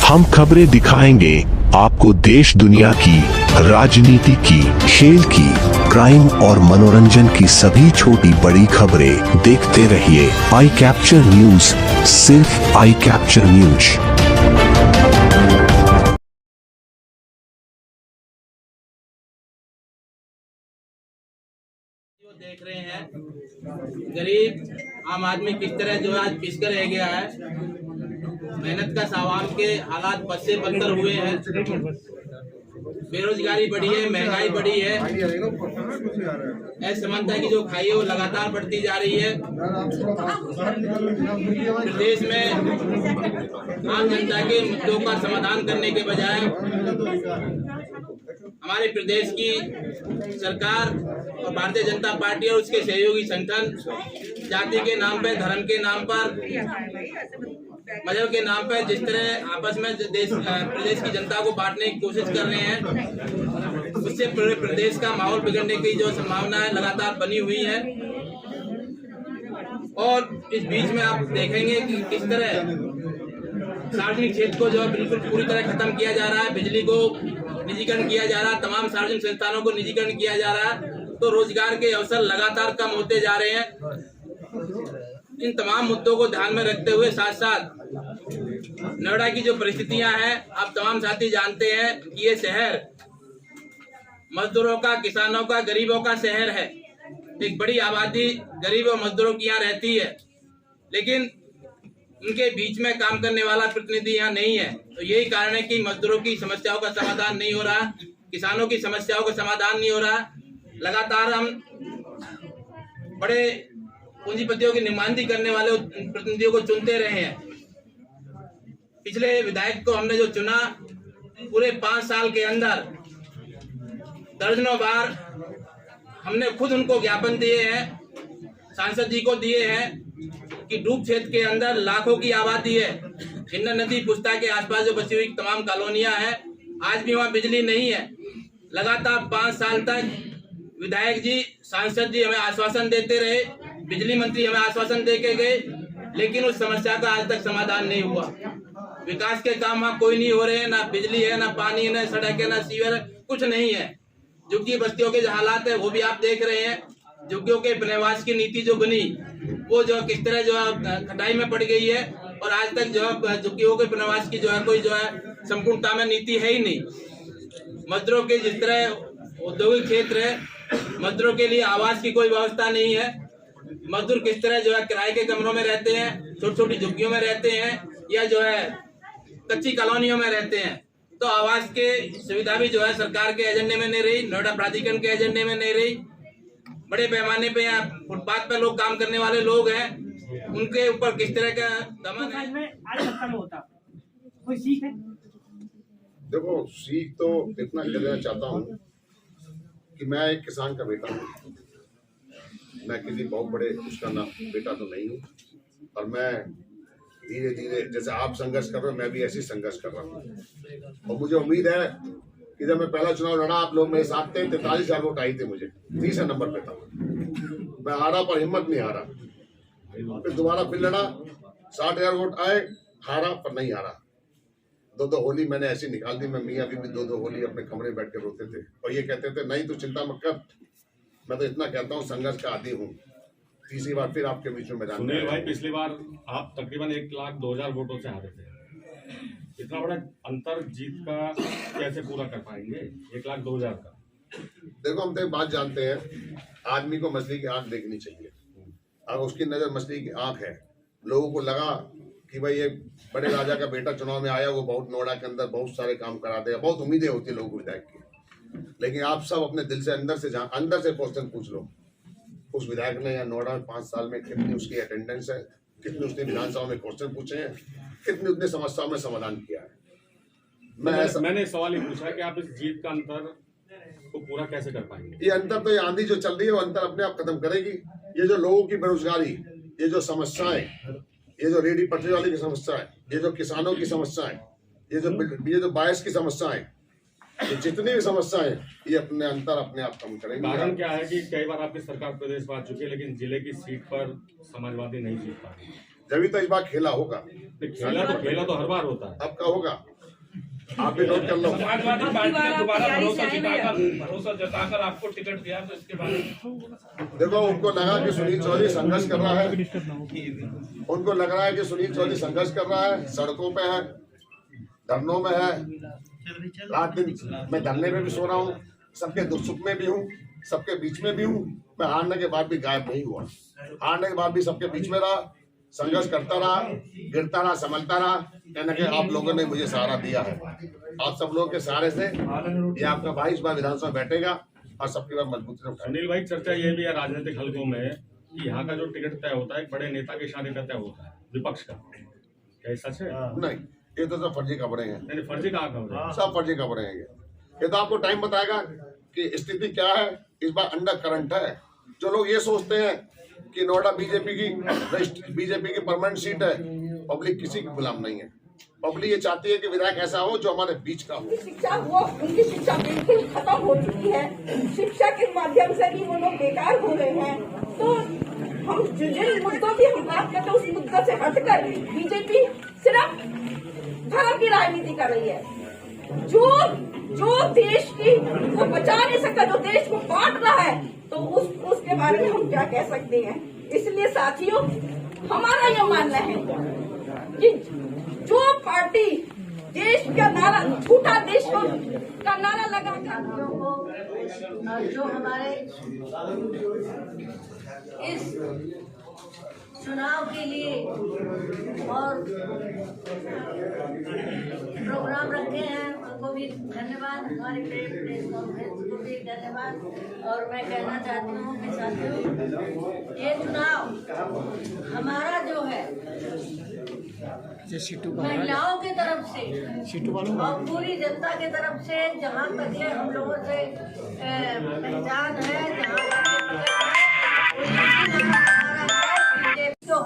हम खबरें दिखाएंगे आपको देश दुनिया की, राजनीति की, खेल की, क्राइम और मनोरंजन की सभी छोटी बड़ी खबरें देखते रहिए आई कैप्चर न्यूज, सिर्फ आई कैप्चर न्यूज। देख रहे हैं गरीब आम आदमी किस तरह जो है आज पिसकर रह गया है। मेहनत का सामान के हालात बद से बदतर हुए हैं। बेरोजगारी बढ़ी है, महंगाई बढ़ी है, असमानता की जो खाई है वो लगातार बढ़ती जा रही है। प्रदेश में आम जनता के मुद्दों का समाधान करने के बजाय हमारे प्रदेश की सरकार और भारतीय जनता पार्टी और उसके सहयोगी संगठन जाति के नाम पर, धर्म के नाम पर, मजहब के नाम पर जिस तरह आपस में प्रदेश की जनता को बांटने की कोशिश कर रहे हैं, उससे पूरे प्रदेश का माहौल बिगड़ने की जो संभावना है लगातार बनी हुई है। और इस बीच में आप देखेंगे कि किस तरह सार्वजनिक क्षेत्र को जो है बिल्कुल पूरी तरह खत्म किया जा रहा है, बिजली को निजीकरण किया जा रहा है, तमाम सार्वजनिक संस्थानों को निजीकरण किया जा रहा है, तो रोजगार के अवसर लगातार कम होते जा रहे हैं। इन तमाम मुद्दों को ध्यान में रखते हुए साथ साथ नोएडा की जो परिस्थितियां हैं, आप तमाम साथी जानते हैं कि ये शहर मजदूरों का, किसानों का, गरीबों का शहर है। एक बड़ी आबादी गरीब और मजदूरों की यहाँ रहती है, लेकिन उनके बीच में काम करने वाला प्रतिनिधि यहाँ नहीं है। तो यही कारण है कि मजदूरों की समस्याओं का समाधान नहीं हो रहा, किसानों की समस्याओं का समाधान नहीं हो रहा। लगातार हम बड़े पूंजीपतियों की नुमाइंदगी करने वाले प्रतिनिधियों को चुनते रहे हैं। पिछले विधायक को हमने जो चुना, पूरे 5 साल के अंदर दर्जनों बार हमने खुद उनको ज्ञापन दिए हैं, सांसद जी को दिए हैं कि डूब क्षेत्र के अंदर लाखों की आबादी है। हिन्ना नदी पुस्ता के आसपास जो बसी हुई तमाम कॉलोनियां हैं, आज भी वहां बिजली नहीं है। लगातार 5 साल तक विधायक जी, सांसद जी हमें आश्वासन देते रहे, बिजली मंत्री हमें आश्वासन दे के गए, लेकिन उस समस्या का आज तक समाधान नहीं हुआ। विकास के काम वहाँ कोई नहीं हो रहे हैं, ना बिजली है, ना पानी है, ना सड़क है, ना सीवर है, कुछ नहीं है। झुग्गी बस्तियों के जो हालात है वो भी आप देख रहे हैं। झुग्गियों के पुनर्वास की नीति जो बनी, वो जो किस तरह जो है खटाई में पड़ गई है, और आज तक जो है झुग्गियों के पुनर्वास की जो है कोई जो है संपूर्णता में नीति है ही नहीं। मजदूरों के जिस तरह औद्योगिक क्षेत्र है, मजदूरों के लिए आवास की कोई व्यवस्था नहीं है। मजदूर किस तरह जो है किराए के कमरों में रहते हैं, छोटी छोटी झुग्गियों में रहते हैं, या जो है कच्ची कॉलोनियों में रहते हैं। तो आवास के सुविधा भी जो है सरकार के एजेंडे में नहीं रही, नोएडा प्राधिकरण के एजेंडे में नहीं रही। बड़े पैमाने पे यहाँ फुटपाथ पे लोग काम करने वाले लोग हैं, उनके ऊपर किस तरह का दमन है। कोई सीख है? देखो, सीख तो इतना देना चाहता हूँ कि मैं एक किसान का बेटा हूँ। मैं किसी बहुत बड़े उसका ना बेटा तो नहीं हूँ, और मैं धीरे धीरे जैसे आप संघर्ष कर रहे हो, मैं भी ऐसे संघर्ष कर रहा हूँ। और मुझे उम्मीद है कि जब मैं पहला चुनाव लड़ा, आप लोग मेरे साथ थे, 43,000 वोट आई थे, मुझे 30 नंबर पे था। मैं हारा पर हिम्मत नहीं हारा, फिर दोबारा फिर लड़ा, 60,000 वोट आए, हारा पर नहीं हारा। 2-2 होली मैंने ऐसी निकाल दी। मैं मियाँ भी 2-2 होली अपने कमरे बैठ के रोते थे, और ये कहते थे नहीं तू चिंता मत कर। मैं तो इतना कहता हूँ, संघर्ष का आदी हूँ। तीसरी बार फिर आपके बीच में मैदान। सुनील भाई, पिछली बार आप तकरीबन 1,02,000 वोटों से हारे थे। इतना बड़ा अंतर जीत का कैसे पूरा कर पाएंगे 1,02,000 का? देखो, हम तो एक बात जानते हैं, आदमी को मछली की आंख देखनी चाहिए। अगर उसकी नजर मछली की आंख है, लोगों को लगा कि भाई ये बड़े राजा का बेटा चुनाव में आया, वो बहुत नोएडा के अंदर बहुत सारे काम करा देगा, बहुत उम्मीदें होती है लोगों को विधायक की। लेकिन आप सब अपने दिल से अंदर से क्वेश्चन पूछ लो, उस विधायक ने यहाँ नोएडा में 5 साल में कितनी उसकी अटेंडेंस है, कितनी उसने विधानसभा में क्वेश्चन पूछे हैं, कितनी उसने समस्याओं में समाधान किया है। मैंने सवाल ही पूछा कि आप इस जीत का अंतर को पूरा कैसे कर पाएंगे? ये अंतर तो, ये आंधी जो चल रही है वो अंतर अपने आप खत्म करेगी। ये जो लोगों की बेरोजगारी, ये जो समस्याएं, ये जो रेडी पटरी वाली की समस्याएं, ये जो किसानों की समस्याएं, ये जो बायस की समस्याएं, ये जितनी भी समस्याएं, ये अपने अंतर अपने आप कम करेंगे। कारण क्या है कि कई बार आपकी सरकार प्रदेश में आ चुकी है, लेकिन जिले की सीट पर समाजवादी नहीं जीत पा रही। जब भी तो इस बार खेला होगा। खेला तो हर बार होता है। अब का होगा, आप भी नोट कर लो। समाजवादी पार्टी ने दोबारा भरोसा जताकर आपको टिकट दिया, तो इसके बारे में देखो, उनको लगा कि सुनील चौधरी संघर्ष कर रहा है, उनको लग रहा है कि सुनील चौधरी संघर्ष कर रहा है, सड़कों पे है, धरनों में है, रात दिन मैं धरने में भी सो रहा हूँ, सबके दुख सुख में भी हूँ, सबके बीच में भी हूँ। मैं हारने के बाद भी गायब नहीं हुआ, हारने के बाद भी सबके बीच में रहा, संघर्ष करता रहा, गिरता रहा, संभलता रहा। कहना कि आप लोगों ने मुझे सहारा दिया है, आप सब लोगों के सहारे से ये आपका भाई इस बार विधानसभा बैठेगा और सबकी बार मजबूती से उठाएगा। सुनील भाई, चर्चा ये भी है राजनीतिक हलकों में कि यहाँ का जो टिकट तय होता है एक बड़े नेता के इशारे का तय होता है, विपक्ष का, क्या ये सच है? नहीं, ये तो सब फर्जी खबरें हैं। नहीं, फर्जी कहाँ खबर है? सब फर्जी खबरें हैं। ये तो आपको टाइम बताएगा कि स्थिति क्या है। इस बार अंडर करंट है। जो लोग ये सोचते हैं कि नोएडा बीजेपी की परमानेंट सीट है, पब्लिक किसी की गुलाम नहीं है। पब्लिक ये चाहती है कि विधायक ऐसा हो जो हमारे बीच का हो। शिक्षा वो उनकी शिक्षा बिल्कुल खत्म हो चुकी है। शिक्षा के माध्यम से भी वो लोग बेकार हो रहे हैं। तो हम जिन मुद्दों की हम बात करते हैं उस मुद्दे से हटकर बीजेपी सिर्फ धर्म की राजनीति कर रही है। जो देश की वो बचा नहीं सकता, जो देश को बांट रहा है, तो उसके बारे में हम क्या कह सकते हैं। इसलिए साथियों, हमारा यह मानना है कि जो पार्टी देश का नारा, झूठा देश का नारा लगाकर जो हमारे इस चुनाव के लिए और प्रोग्राम रखे हैं उनको भी धन्यवाद, हमारे प्रेस कॉन्फ्रेंस को भी धन्यवाद। और मैं कहना चाहती हूँ कि साथियों, ये चुनाव हमारा जो है महिलाओं की तरफ से और पूरी जनता की तरफ से, जहाँ तक हम लोगों से पहचान है